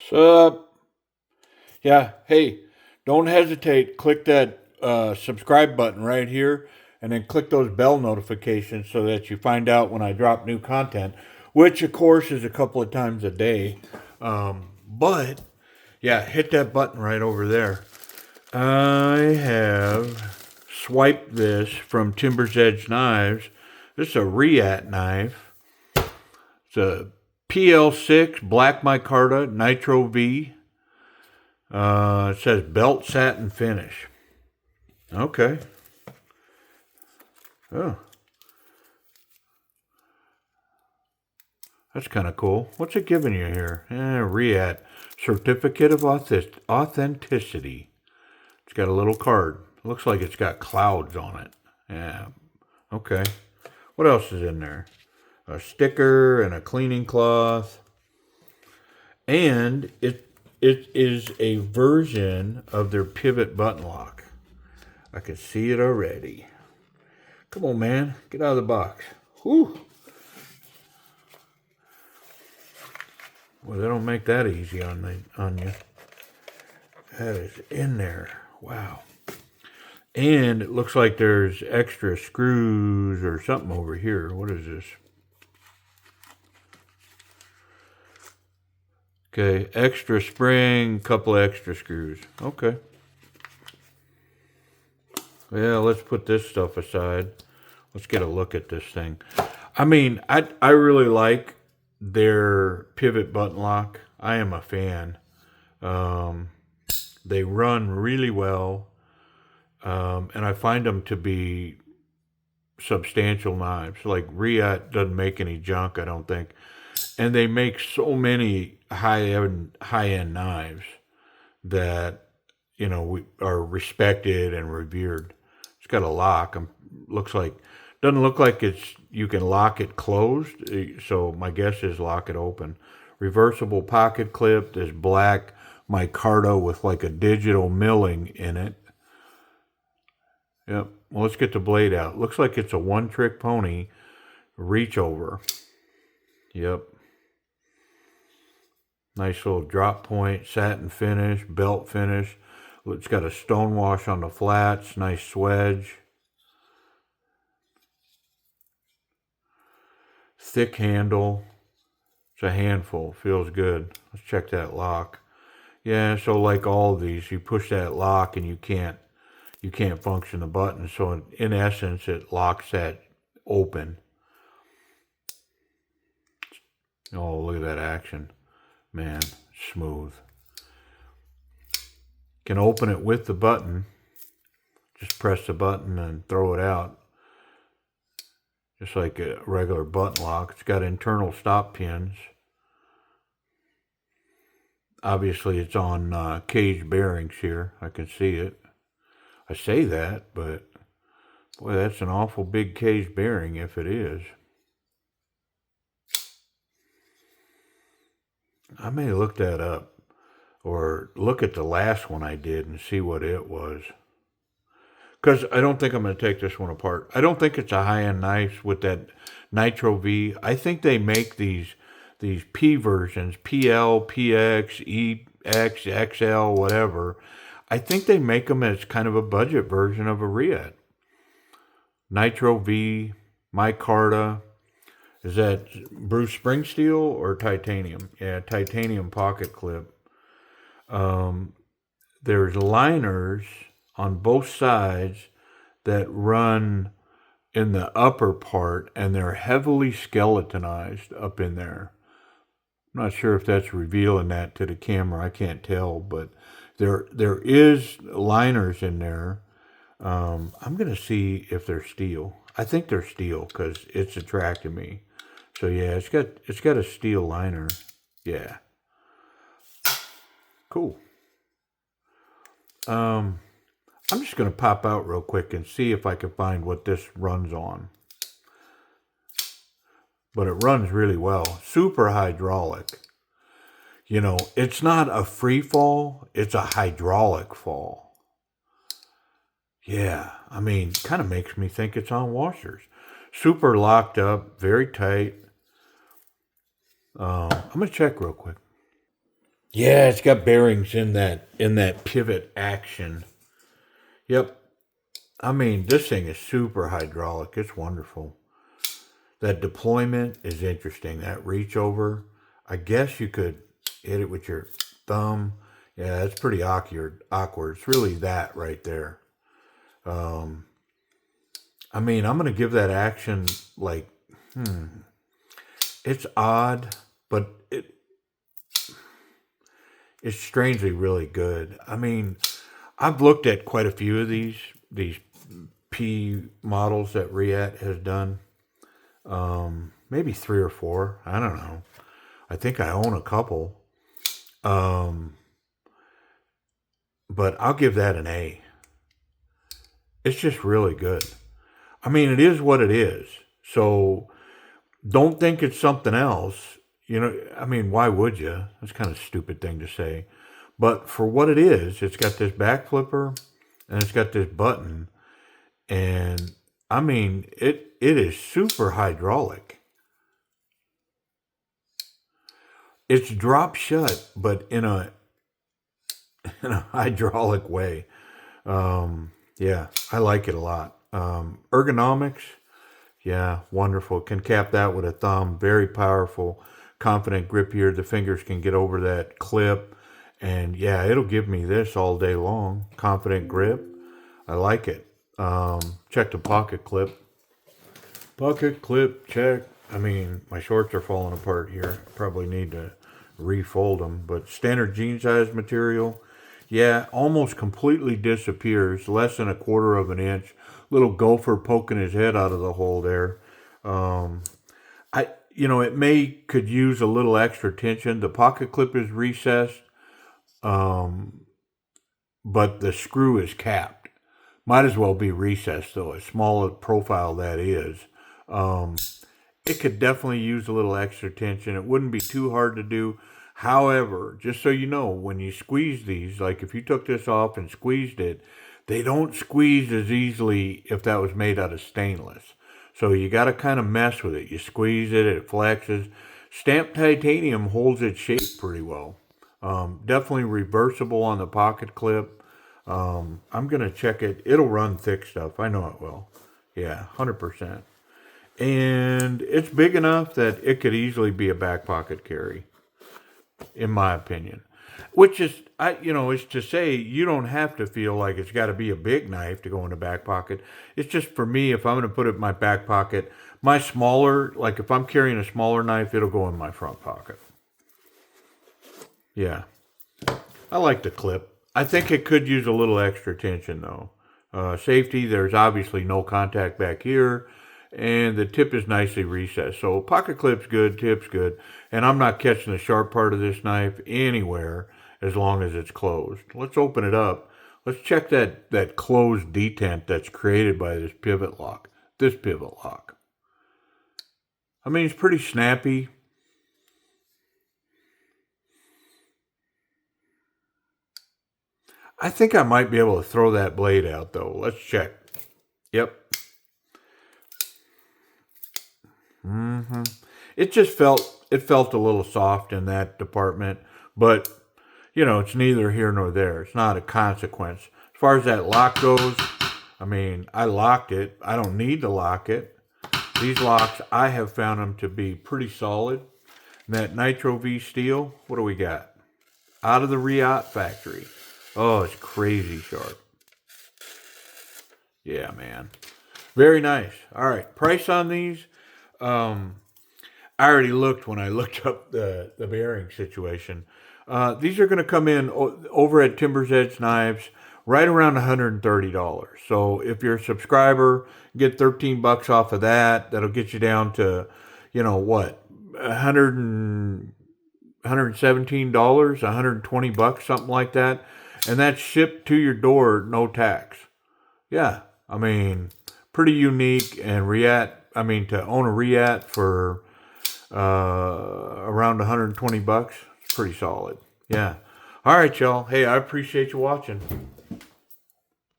Sup? Yeah, hey, don't hesitate. Click that subscribe button right here and then click those bell notifications so that you find out when I drop new content, which of course is a couple of times a day. But yeah, hit that button right over there. I have swiped this from Timber's Edge Knives. This is a Reate knife. It's a PL-6 Black Micarta Nitro V. It says belt satin finish. Okay. Oh, that's kind of cool. What's it giving you here? Reate certificate of authenticity. It's got a little card. Looks like it's got clouds on it. Yeah. Okay. What else is in there? A sticker and a cleaning cloth. And it is a version of their pivot button lock. I can see it already. Come on, man. Get out of the box. Whew. Well, they don't make that easy on you. That is in there. Wow. And it looks like there's extra screws or something over here. What is this? Okay, extra spring, couple of extra screws. Okay. Well, let's put this stuff aside. Let's get a look at this thing. I mean, I really like their pivot button lock. I am a fan. They run really well, and I find them to be substantial knives. Like Reate doesn't make any junk, I don't think, and they make so many high end knives that are respected and revered. It's got a lock. Looks like doesn't look like it's you can lock it closed. So my guess is lock it open. Reversible pocket clip. This black micarta with like a digital milling in it. Yep. Well, let's get the blade out. Looks like it's a one-trick pony reach over. Yep. Nice little drop point, satin finish, belt finish. It's got a stone wash on the flats, nice swedge. Thick handle. It's a handful, feels good. Let's check that lock. Yeah, so like all of these, you push that lock and you can't function the button. So in essence, it locks that open. Oh, look at that action. Man, smooth. Can open it with the button. Just press the button and throw it out. Just like a regular button lock. It's got internal stop pins. Obviously, it's on cage bearings here. I can see it. I say that, but boy, that's an awful big cage bearing if it is. I may look that up or look at the last one I did and see what it was. Because I don't think I'm going to take this one apart. I don't think it's a high-end knife with that Nitro V. I think they make these P versions, PL, PX, EX, XL, whatever. I think they make them as kind of a budget version of a Reate. Nitro V, micarta. Is that Bruce Springsteel or titanium? Yeah, titanium pocket clip. There's liners on both sides that run in the upper part, and they're heavily skeletonized up in there. I'm not sure if that's revealing that to the camera. I can't tell, but there is liners in there. I'm gonna see if they're steel. I think they're steel because it's attracted me. So yeah, it's got a steel liner. Yeah, cool. I'm just gonna pop out real quick and see if I can find what this runs on. But it runs really well. Super hydraulic. It's not a free fall, it's a hydraulic fall. Yeah, I mean, kind of makes me think it's on washers. Super locked up, very tight. I'm going to check real quick. Yeah, it's got bearings in that pivot action. Yep. I mean, this thing is super hydraulic. It's wonderful. That deployment is interesting. That reach over, I guess you could hit it with your thumb. Yeah, it's pretty awkward. Awkward. It's really that right there. Um, I mean, I'm gonna give that action like, it's odd, but it's strangely really good. I mean, I've looked at quite a few of these P models that Reate has done. Maybe three or four. I don't know. I think I own a couple. Um, but I'll give that an A. It's just really good. I mean, it is what it is. So don't think it's something else. You know, I mean, why would you? That's kind of a stupid thing to say. But for what it is, it's got this back flipper and it's got this button. And I mean, it is super hydraulic. It's drop shut, but in a hydraulic way. Yeah, I like it a lot. Ergonomics, yeah, wonderful. Can cap that with a thumb. Very powerful, confident grip here. The fingers can get over that clip. And yeah, it'll give me this all day long. Confident grip. I like it. Check the pocket clip. Pocket clip, check. I mean, my shorts are falling apart here. Probably need to refold them. But standard jean size material. Yeah, almost completely disappears. Less than a quarter of an inch. Little gopher poking his head out of the hole there. Um, it may could use a little extra tension. The pocket clip is recessed, um, but the screw is capped. Might as well be recessed though, as small a profile that is. Um, it could definitely use a little extra tension. It wouldn't be too hard to do. However, just so you know, when you squeeze these, like if you took this off and squeezed it, they don't squeeze as easily if that was made out of stainless. So you got to kind of mess with it. You squeeze it, it flexes. Stamped titanium holds its shape pretty well. Definitely reversible on the pocket clip. I'm going to check it. It'll run thick stuff. I know it will. Yeah, 100%. And it's big enough that it could easily be a back pocket carry, in my opinion. Which is, is to say you don't have to feel like it's got to be a big knife to go in the back pocket. It's just for me, if I'm going to put it in my back pocket, my smaller, like if I'm carrying a smaller knife, it'll go in my front pocket. Yeah, I like the clip. I think it could use a little extra tension though. Safety, there's obviously no contact back here, and the tip is nicely recessed. So pocket clip's good, tip's good, and I'm not catching the sharp part of this knife anywhere as long as it's closed. Let's open it up. Let's check that closed detent that's created by this pivot lock. This pivot lock. I mean, it's pretty snappy. I think I might be able to throw that blade out though. Let's check. Yep. hmm it felt a little soft in that department, but it's neither here nor there. It's not a consequence. As far as that lock goes, I mean, I locked it. I don't need to lock it. These locks, I have found them to be pretty solid. And that Nitro V steel, what do we got? Out of the Reate factory. Oh, it's crazy sharp. Yeah, man. Very nice. All right, price on these. Um, I already looked when I looked up the bearing situation. These are going to come in over at Timber's Edge Knives right around $130. So if you're a subscriber, get 13 bucks off of that. That'll get you down to, what, 117 dollars, 120 bucks, something like that, and that's shipped to your door, no tax. Yeah, I mean, pretty unique. And Reate, I mean, to own a Reate for around 120 bucks, it's pretty solid. Yeah. All right, y'all. Hey, I appreciate you watching.